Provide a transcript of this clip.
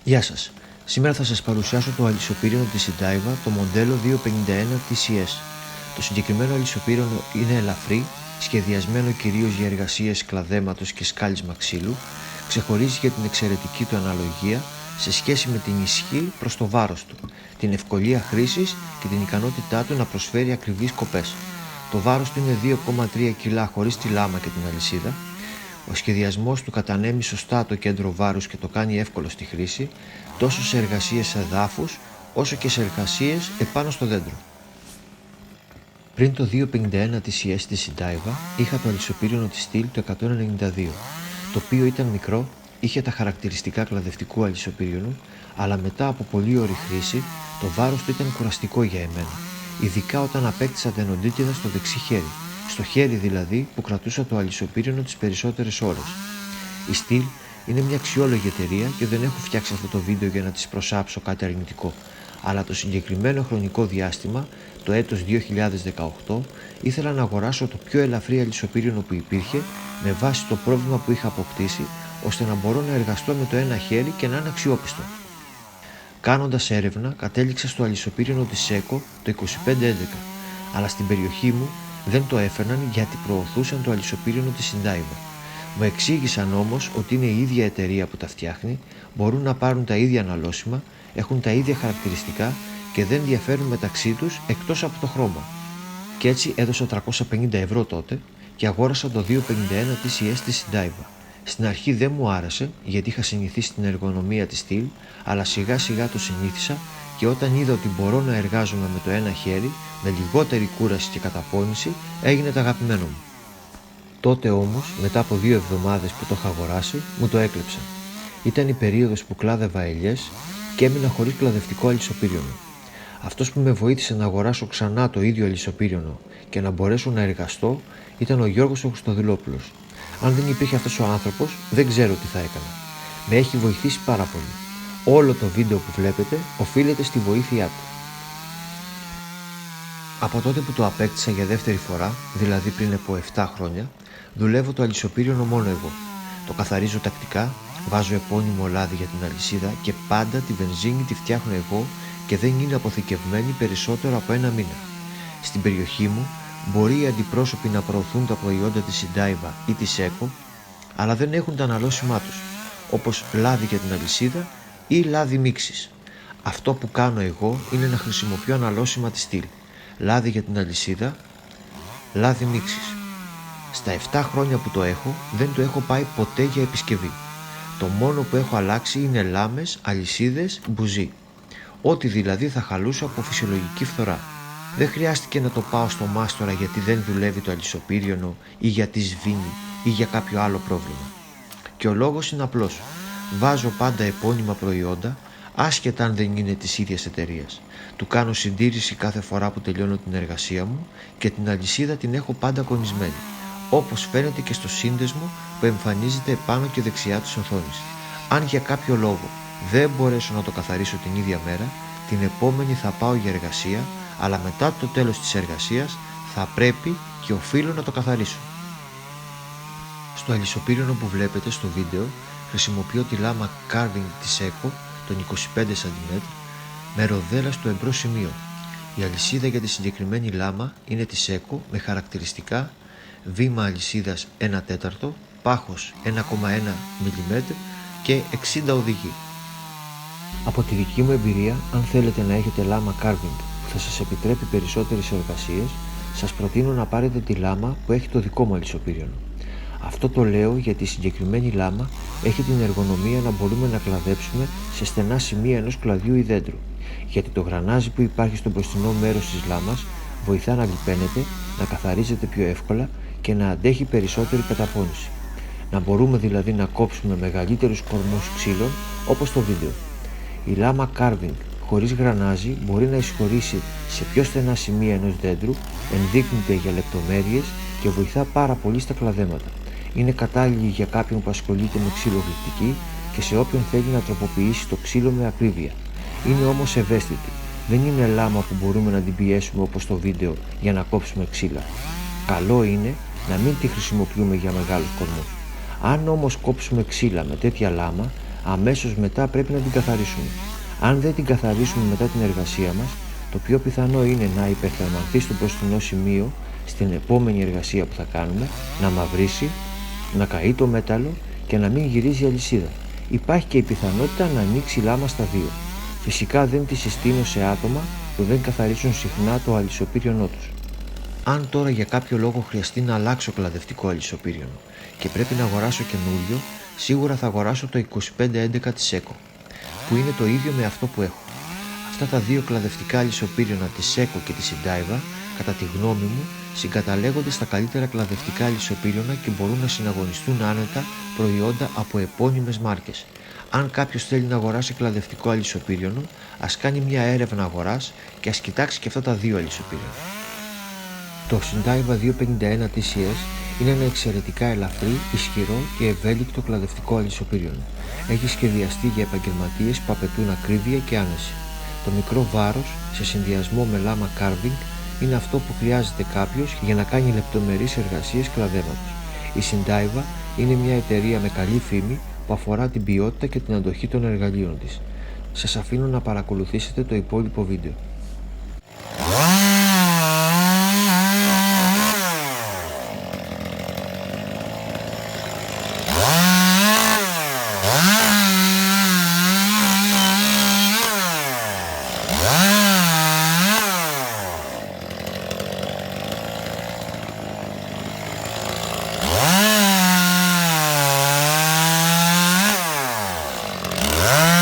Γεια σας. Σήμερα θα σας παρουσιάσω το αλυσοπύρινο της Godiva, το μοντέλο 251 TCS. Το συγκεκριμένο αλυσοπύρινο είναι ελαφρύ, σχεδιασμένο κυρίως για εργασίες κλαδέματος και σκάλισμα ξύλου, ξεχωρίζει για την εξαιρετική του αναλογία σε σχέση με την ισχύ προς το βάρος του, την ευκολία χρήσης και την ικανότητά του να προσφέρει ακριβείς κοπές. Το βάρος του είναι 2,3 κιλά χωρίς τη λάμα και την αλυσίδα. Ο σχεδιασμός του κατανέμει σωστά το κέντρο βάρους και το κάνει εύκολο στη χρήση, τόσο σε εργασίες εδάφους, όσο και σε εργασίες επάνω στο δέντρο. Πριν το 251 TCS της Godiva, είχα το αλυσοπύρινο της στυλ το 192, το οποίο ήταν μικρό, είχε τα χαρακτηριστικά κλαδευτικού αλυσοπύρινου, αλλά μετά από πολύ ώρη χρήση, το βάρος του ήταν κουραστικό για εμένα, ειδικά όταν απέκτησα την οντίτιδα στο δεξί χέρι, στο χέρι δηλαδή που κρατούσα το αλυσοπύρινο τις περισσότερες ώρες. Η Stihl είναι μια αξιόλογη εταιρεία και δεν έχω φτιάξει αυτό το βίντεο για να της προσάψω κάτι αρνητικό, αλλά το συγκεκριμένο χρονικό διάστημα, το έτος 2018, ήθελα να αγοράσω το πιο ελαφρύ αλυσοπύρινο που υπήρχε με βάση το πρόβλημα που είχα αποκτήσει, ώστε να μπορώ να εργαστώ με το ένα χέρι και να είναι αξιόπιστο. Κάνοντας έρευνα, κατέληξα στο αλυσοπύρινο της Seco το 2511, αλλά στην περιοχή μου δεν το έφερναν γιατί προωθούσαν το αλυσοπύρινο της Godiva. Μου εξήγησαν όμως ότι είναι η ίδια εταιρεία που τα φτιάχνει, μπορούν να πάρουν τα ίδια αναλώσιμα, έχουν τα ίδια χαρακτηριστικά και δεν διαφέρουν μεταξύ τους εκτός από το χρώμα. Και έτσι έδωσα 350 ευρώ τότε και αγόρασα το 251 TCS της Godiva. Στην αρχή δεν μου άρεσε γιατί είχα συνηθίσει την εργονομία της Stihl, αλλά σιγά σιγά το συνήθισα και όταν είδα ότι μπορώ να εργάζομαι με το ένα χέρι, με λιγότερη κούραση και καταπώνηση, έγινε το αγαπημένο μου. Τότε όμως, μετά από 2 εβδομάδες που το είχα αγοράσει, μου το έκλεψαν. Ήταν η περίοδος που κλάδευα ελιές και έμεινα χωρίς κλαδευτικό αλυσοπύρινο. Αυτός που με βοήθησε να αγοράσω ξανά το ίδιο αλυσοπύρινο και να μπορέσω να εργαστώ ήταν ο Γιώργος ο Χριστοδηλόπουλος. Αν δεν υπήρχε αυτός ο άνθρωπος, δεν ξέρω τι θα έκανα. Με έχει βοηθήσει πάρα πολύ. Όλο το βίντεο που βλέπετε οφείλεται στη βοήθειά του. Από τότε που το απέκτησα για δεύτερη φορά, δηλαδή πριν από 7 χρόνια, δουλεύω το αλυσοπύρινο μόνο εγώ. Το καθαρίζω τακτικά, βάζω επώνυμο λάδι για την αλυσίδα και πάντα τη βενζίνη τη φτιάχνω εγώ και δεν είναι αποθηκευμένη περισσότερο από 1 μήνα. Στην περιοχή μου μπορεί οι αντιπρόσωποι να προωθούν τα προϊόντα της Godiva ή της Seco, αλλά δεν έχουν τα αναλώσιμά τους, όπως λάδι για την αλυσίδα ή λάδι μίξης. Αυτό που κάνω εγώ είναι να χρησιμοποιώ αναλώσιμα της Stihl, λάδι για την αλυσίδα, λάδι μίξης. Στα 7 χρόνια που το έχω, δεν το έχω πάει ποτέ για επισκευή. Το μόνο που έχω αλλάξει είναι λάμες, αλυσίδες, μπουζί. Ό,τι δηλαδή θα χαλούσα από φυσιολογική φθορά. Δεν χρειάστηκε να το πάω στο μάστορα γιατί δεν δουλεύει το αλυσοπύρινο ή γιατί σβήνει ή για κάποιο άλλο πρόβλημα. Και ο λόγος είναι απλός. Βάζω πάντα επώνυμα προϊόντα, άσχετα αν δεν είναι της ίδιας εταιρείας. Του κάνω συντήρηση κάθε φορά που τελειώνω την εργασία μου και την αλυσίδα την έχω πάντα κονισμένη, όπως φαίνεται και στο σύνδεσμο που εμφανίζεται επάνω και δεξιά της οθόνης. Αν για κάποιο λόγο δεν μπορέσω να το καθαρίσω την ίδια μέρα, την επόμενη θα πάω για εργασία, αλλά μετά το τέλος της εργασίας θα πρέπει και οφείλω να το καθαρίσω. Στο αλυσοπύρινο που βλέπετε στο βίντεο χρησιμοποιώ τη λάμα carving της Seco των 25 cm με ροδέλα στο εμπρός σημείο. Η αλυσίδα για τη συγκεκριμένη λάμα είναι της Seco με χαρακτηριστικά βήμα αλυσίδας 1/4, πάχος 1,1 mm και 60 οδηγοί. Από τη δική μου εμπειρία, αν θέλετε να έχετε λάμα carving που θα σας επιτρέπει περισσότερες εργασίες, σας προτείνω να πάρετε τη λάμα που έχει το δικό μου αλυσοπύρινο. Αυτό το λέω γιατί η συγκεκριμένη λάμα έχει την εργονομία να μπορούμε να κλαδέψουμε σε στενά σημεία ενός κλαδιού ή δέντρου, γιατί το γρανάζι που υπάρχει στο μπροστινό μέρος της λάμας βοηθά να λιπαίνεται, να καθαρίζεται πιο εύκολα και να αντέχει περισσότερη καταπώνηση. Να μπορούμε δηλαδή να κόψουμε μεγαλύτερους κορμούς ξύλων όπως στο βίντεο. Η λάμα carving χωρίς γρανάζι μπορεί να εισχωρήσει σε πιο στενά σημεία ενός δέντρου, ενδείκνυται για λεπτομέρειες και βοηθά πάρα πολύ στα κλαδέματα. Είναι κατάλληλη για κάποιον που ασχολείται με ξυλογλυπτική και σε όποιον θέλει να τροποποιήσει το ξύλο με ακρίβεια. Είναι όμως ευαίσθητη. Δεν είναι λάμα που μπορούμε να την πιέσουμε όπως στο βίντεο για να κόψουμε ξύλα. Καλό είναι να μην τη χρησιμοποιούμε για μεγάλους κορμούς. Αν όμως κόψουμε ξύλα με τέτοια λάμα, αμέσως μετά πρέπει να την καθαρίσουμε. Αν δεν την καθαρίσουμε μετά την εργασία μας, το πιο πιθανό είναι να υπερθερμανθεί στο μπροστινό σημείο στην επόμενη εργασία που θα κάνουμε, να μαυρίσει, να καεί το μέταλλο και να μην γυρίζει η αλυσίδα. Υπάρχει και η πιθανότητα να ανοίξει λάμα στα δύο. Φυσικά δεν τη συστήνω σε άτομα που δεν καθαρίζουν συχνά το αλυσοπύριονό τους. Αν τώρα για κάποιο λόγο χρειαστεί να αλλάξω κλαδευτικό αλυσοπύριονο και πρέπει να αγοράσω καινούριο, σίγουρα θα αγοράσω το 2511 της Seco, που είναι το ίδιο με αυτό που έχω. Αυτά τα δύο κλαδευτικά αλυσοπύριωνα της Seco και της Sindaiva, κατά τη γνώμη μου, συγκαταλέγονται στα καλύτερα κλαδευτικά αλυσοπύριωνα και μπορούν να συναγωνιστούν άνετα προϊόντα από επώνυμες μάρκες. Αν κάποιος θέλει να αγοράσει κλαδευτικό αλυσοπύριωνο, ας κάνει μια έρευνα αγοράς και ας κοιτάξει και αυτά τα δύο αλυσοπύριωνα. Το Sindaiva 251 TCS είναι ένα εξαιρετικά ελαφρύ, ισχυρό και ευέλικτο κλαδευτικό αλυσοπύριωνο. Έχει σχεδιαστεί για επαγγελματίες που απαιτούν ακρίβεια και άνεση. Το μικρό βάρος, σε συνδυασμό με λάμα carving, είναι αυτό που χρειάζεται κάποιος για να κάνει λεπτομερείς εργασίες κλαδέματος. Η Sindaiva είναι μια εταιρεία με καλή φήμη που αφορά την ποιότητα και την αντοχή των εργαλείων της. Σας αφήνω να παρακολουθήσετε το υπόλοιπο βίντεο. Ah!